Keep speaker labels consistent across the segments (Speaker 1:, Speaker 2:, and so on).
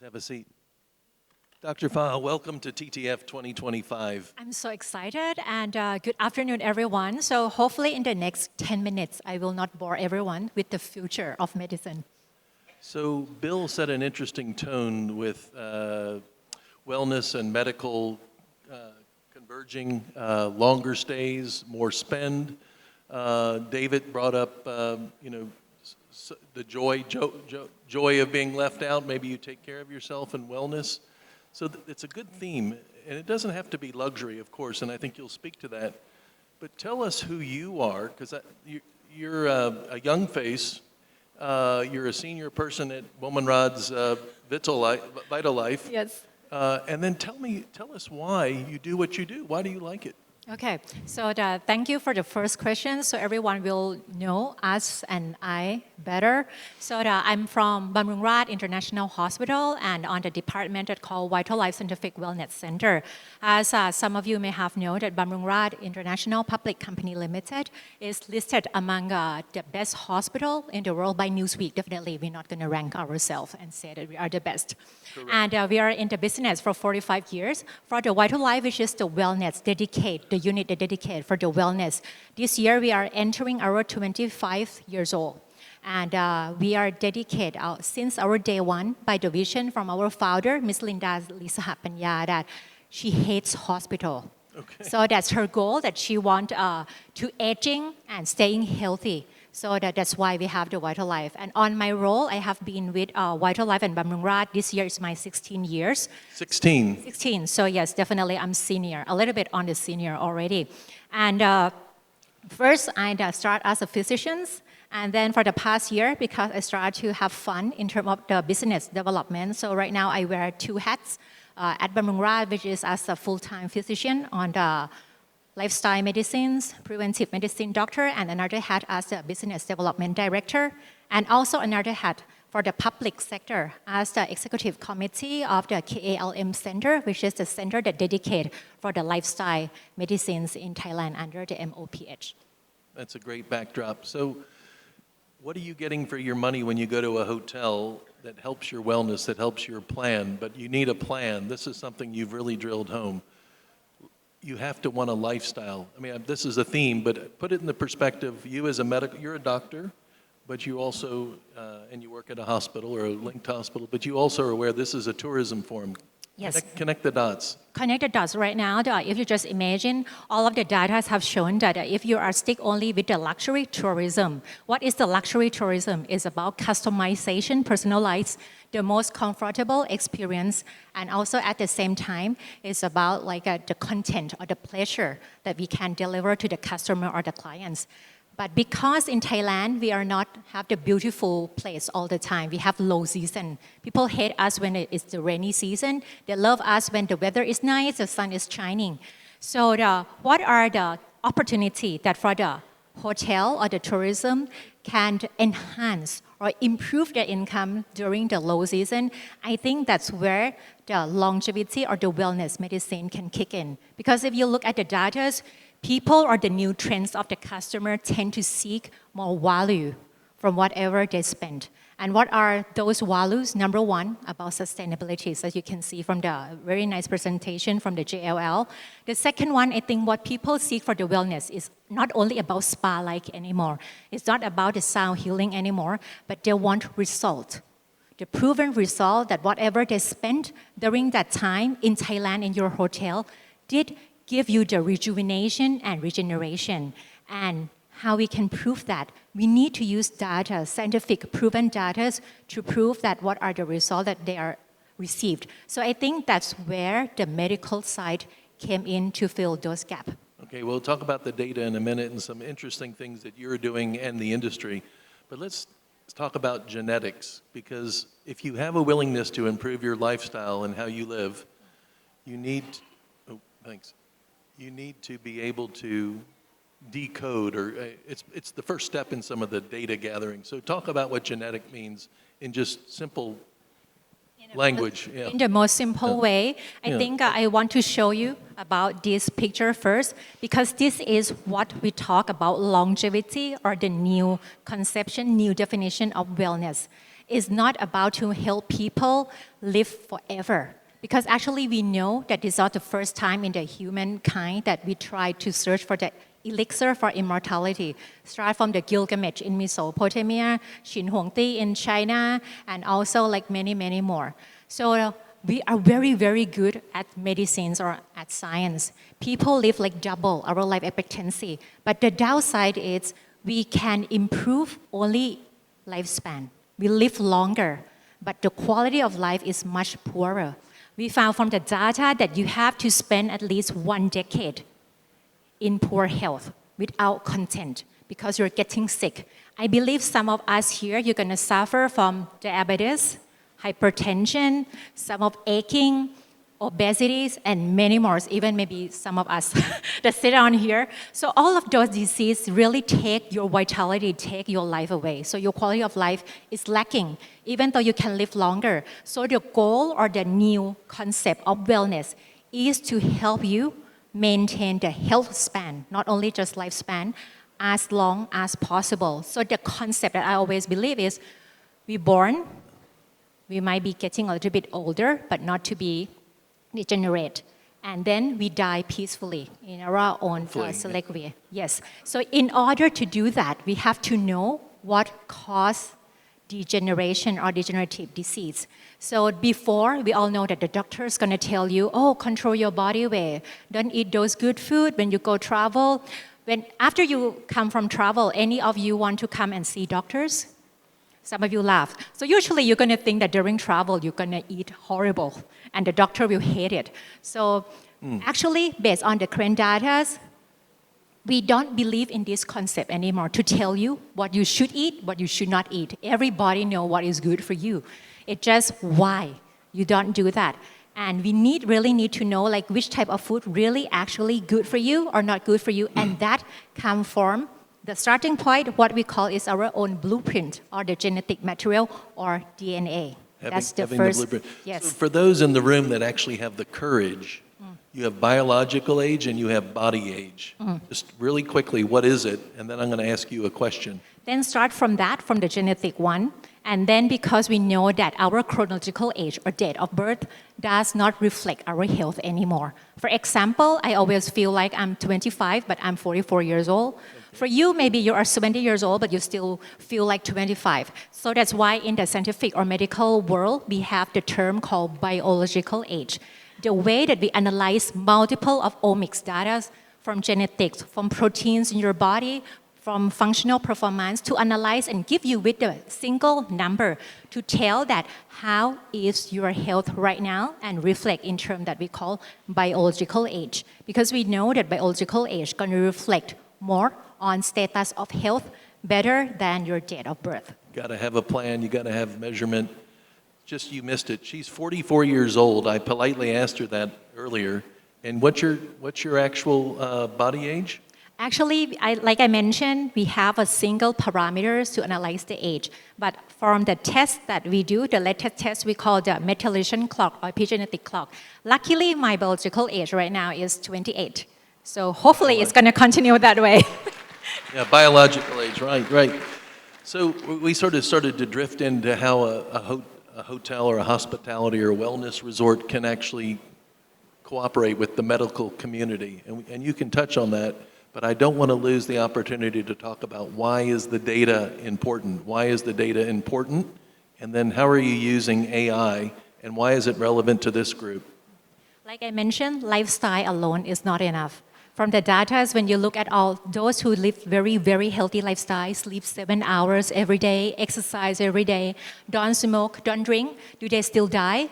Speaker 1: have a seat. Dr. Fa, welcome to TTF 2025.
Speaker 2: I'm so excited and good afternoon, everyone. So hopefully in the next 10 minutes, I will not bore everyone with the future of medicine.
Speaker 1: So Bill set an interesting tone with wellness and medical converging, longer stays, more spend. David brought up, the joy of being left out. Maybe you take care of yourself and wellness. So it's a good theme, and it doesn't have to be luxury, of course, and I think you'll speak to that. But tell us who you are, because you're a young face. You're a senior person at Womenrad's VitalLife.
Speaker 2: Yes.
Speaker 1: And then tell us why you do what you do. Why do you like it?
Speaker 2: Okay, so thank you for the first question. So everyone will know us and I better. So I'm from Bumrungrad International Hospital and on the department that called VitalLife Scientific Wellness Center. As some of you may have known, that Bumrungrad International Public Company Limited is listed among the best hospital in the world by Newsweek. Definitely, we're not going to rank ourselves and say that we are the best. Correct. And we are in the business for 45 years. For the VitalLife, which is the wellness dedicated, the unit that dedicated for the wellness. This year, we are entering our 25 years old. And we are dedicated since our day one by the vision from our founder, Ms. Linda Lisahapanya, that she hates hospital. Okay. So that's her goal, that she wants to aging and staying healthy. So that's why we have the VitalLife. And on my role, I have been with VitalLife and Bumrungrad. This year is my 16 years.
Speaker 1: 16?
Speaker 2: 16. So yes, definitely I'm senior, a little bit on the senior already. And first, I start as a physician. And then for the past year, because I started to have fun in terms of the business development. So right now I wear two hats at Bumrungrad, which is as a full-time physician on the lifestyle medicines, preventive medicine doctor, and another hat as a business development director, and also another hat for the public sector as the executive committee of the KALM Center, which is the center that dedicated for the lifestyle medicines in Thailand under the MOPH.
Speaker 1: That's a great backdrop. So what are you getting for your money when you go to a hotel that helps your wellness, that helps your plan, but you need a plan? This is something you've really drilled home. You have to want a lifestyle. I mean, this is a theme, but put it in the perspective, you as a medical, you're a doctor, but you also, and you work at a hospital or a linked hospital, but you also are aware this is a tourism forum.
Speaker 2: Yes.
Speaker 1: Connect the dots.
Speaker 2: Connect the dots. Right now, if you just imagine, all of the data have shown that if you are stick only with the luxury tourism, what is the luxury tourism? It's about customization, personalized, the most comfortable experience, and also at the same time, it's about like the content or the pleasure that we can deliver to the customer or the clients. But because in Thailand, we are not have the beautiful place all the time. We have low season. People hate us when it's the rainy season. They love us when the weather is nice, the sun is shining. So what are the opportunities that for the hotel or the tourism can enhance or improve their income during the low season? I think that's where the longevity or the wellness medicine can kick in. Because if you look at the data, people or the new trends of the customer tend to seek more value from whatever they spend. And what are those values? Number one, about sustainability, as you can see from the very nice presentation from the JLL. The second one, I think what people seek for the wellness is not only about spa-like anymore. It's not about the sound healing anymore, but they want result. The proven result that whatever they spent during that time in Thailand in your hotel did give you the rejuvenation and regeneration. And how we can prove that? We need to use data, scientific proven data, to prove that what are the results that they are received. So I think that's where the medical side came in to fill those gaps.
Speaker 1: Okay, we'll talk about the data in a minute and some interesting things that you're doing and the industry. But let's talk about genetics, because if you have a willingness to improve your lifestyle and how you live, you need, you need to be able to decode, or it's the first step in some of the data gathering. So talk about what genetic means in just simple language. Yeah.
Speaker 2: In the most simple way, I think I want to show you about this picture first, because this is what we talk about longevity or the new conception, new definition of wellness. is not about to help people live forever. Because actually we know that this is not the first time in the humankind that we try to search for the elixir for immortality. Start from the Gilgamesh in Mesopotamia, Xin Huangdi in China, and also like many, many more. So we are very, very good at medicines or at science. People live like double our life expectancy. But the downside is we can improve only lifespan. We live longer, but the quality of life is much poorer. We found from the data that you have to spend at least 1 decade in poor health without content because you're getting sick. I believe some of us here, you're gonna suffer from diabetes, hypertension, some of aching, obesity, and many more, even maybe some of us that sit on here. So all of those diseases really take your vitality, take your life away. So your quality of life is lacking, even though you can live longer. So the goal or the new concept of wellness is to help you maintain the health span, not only just lifespan, as long as possible. So the concept that I always believe is, we born, we might be getting a little bit older, but not to be degenerate. And then we die peacefully in our own select way. Yes. So in order to do that, we have to know what causes degeneration or degenerative disease. So before, we all know that the doctor is going to tell you, oh, control your body weight. Don't eat those good food when you go travel. After you come from travel, any of you want to come and see doctors? Some of you laugh. So usually you're going to think that during travel, you're going to eat horrible and the doctor will hate it. So actually, based on the current data, we don't believe in this concept anymore to tell you what you should eat, what you should not eat. Everybody knows what is good for you. It's just why you don't do that. And we really need to know like which type of food really actually good for you or not good for you. And that comes from the starting point, what we call is our own blueprint or the genetic material or DNA. That's the first. The blueprint. Yes.
Speaker 1: So for those in the room that actually have the courage, you have biological age and you have body age. Just really quickly, what is it? And then I'm going to ask you a question.
Speaker 2: Then start from that, from the genetic one. And then because we know that our chronological age or date of birth does not reflect our health anymore. For example, I always feel like I'm 25, but I'm 44 years old. For you, maybe you are 70 years old, but you still feel like 25. So that's why in the scientific or medical world, we have the term called biological age. The way that we analyze multiple of omics data from genetics, from proteins in your body, from functional performance to analyze and give you with a single number to tell that how is your health right now and reflect in terms that we call biological age. Because we know that biological age is going to reflect more on status of health better than your date of birth.
Speaker 1: Got to have a plan, you got to have measurement. Just you missed it. She's 44 years old. I politely asked her that earlier. And what's your actual body age?
Speaker 2: Actually, like I mentioned, we have a single parameters to analyze the age. But from the test that we do, the latest test we call the methylation clock or epigenetic clock. Luckily, my biological age right now is 28. So hopefully it's going to continue that way.
Speaker 1: Yeah, biological age, right. So we sort of started to drift into how a hotel or a hospitality or a wellness resort can actually cooperate with the medical community. And you can touch on that, but I don't want to lose the opportunity to talk about why is the data important? Why is the data important? And then how are you using AI and why is it relevant to this group?
Speaker 2: Like I mentioned, lifestyle alone is not enough. From the data, when you look at all those who live very, very healthy lifestyle, sleep 7 hours every day, exercise every day, don't smoke, don't drink, do they still die?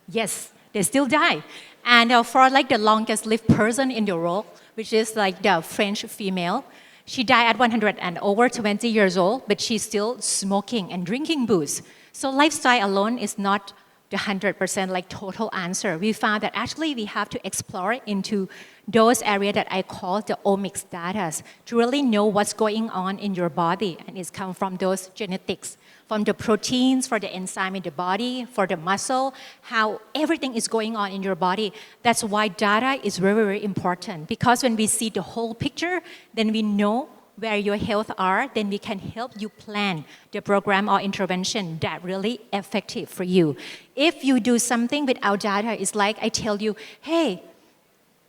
Speaker 2: Yes, they still die. And for like the longest lived person in the world, which is like the French female, she died at 100 and over 20 years old, but she's still smoking and drinking booze. So lifestyle alone is not the 100% like total answer. We found that actually we have to explore into those areas that I call the omics data to really know what's going on in your body. And it's come from those genetics, from the proteins, for the enzyme in the body, for the muscle, how everything is going on in your body. That's why data is very, very important. Because when we see the whole picture, then we know where your health are, then we can help you plan the program or intervention that really effective for you. If you do something without data, it's like I tell you, hey,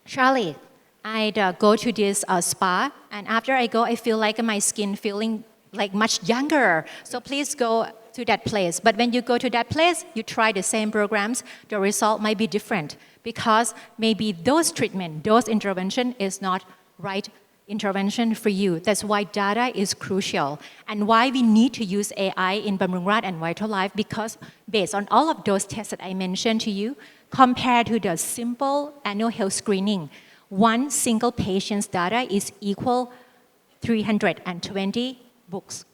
Speaker 2: Charlie, I'd go to this spa, and after I go, I feel like my skin feeling like much younger. So please go to that place. But when you go to that place, you try the same programs, the result might be different because maybe those treatment, those intervention is not right intervention for you. That's why data is crucial and why we need to use AI in Bumrungrad and VitalLife, because based on all of those tests that I mentioned to you, compared to the simple annual health screening, one single patient's data is equal 320 books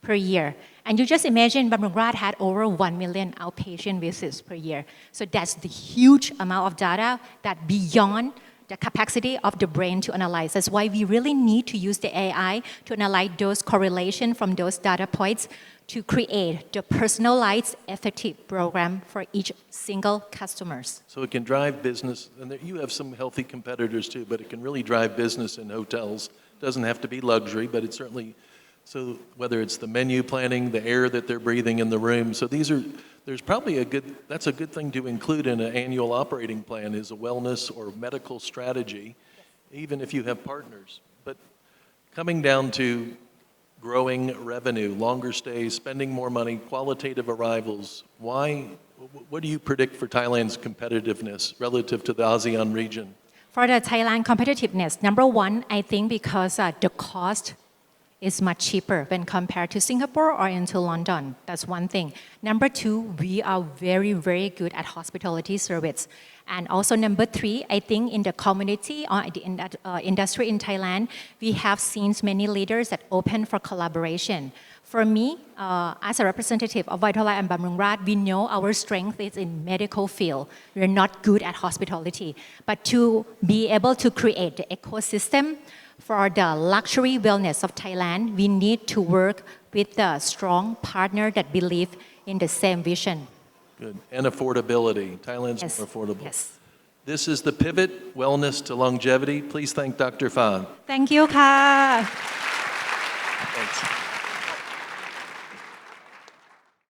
Speaker 2: per year. And you just imagine Bumrungrad had over 1 million outpatient visits per year. So that's the huge amount of data that beyond the capacity of the brain to analyze. That's why we really need to use the AI to analyze those correlation from those data points to create the personalized, effective program for each single customers.
Speaker 1: So it can drive business, and you have some healthy competitors too, but it can really drive business in hotels. It doesn't have to be luxury, but it certainly, so whether it's the menu planning, the air that they're breathing in the room, so there's probably that's a good thing to include in an annual operating plan is a wellness or medical strategy, even if you have partners. But coming down to growing revenue, longer stays, spending more money, qualitative arrivals, what do you predict for Thailand's competitiveness relative to the ASEAN region?
Speaker 2: For the Thailand competitiveness, number one, I think because the cost is much cheaper when compared to Singapore or into London. That's one thing. Number two, we are very, very good at hospitality service. And also number three, I think in the community or in that industry in Thailand, we have seen many leaders that open for collaboration. For me, as a representative of VitalLife and Bumrungrad, we know our strength is in medical field. We're not good at hospitality. But to be able to create the ecosystem for the luxury wellness of Thailand, we need to work with a strong partner that believe in the same vision.
Speaker 1: Good. And affordability. Thailand's
Speaker 2: Yes.
Speaker 1: more affordable.
Speaker 2: Yes.
Speaker 1: This is the pivot, wellness to longevity. Please thank Dr. Phan.
Speaker 2: Thank you, Ka.
Speaker 1: Thanks.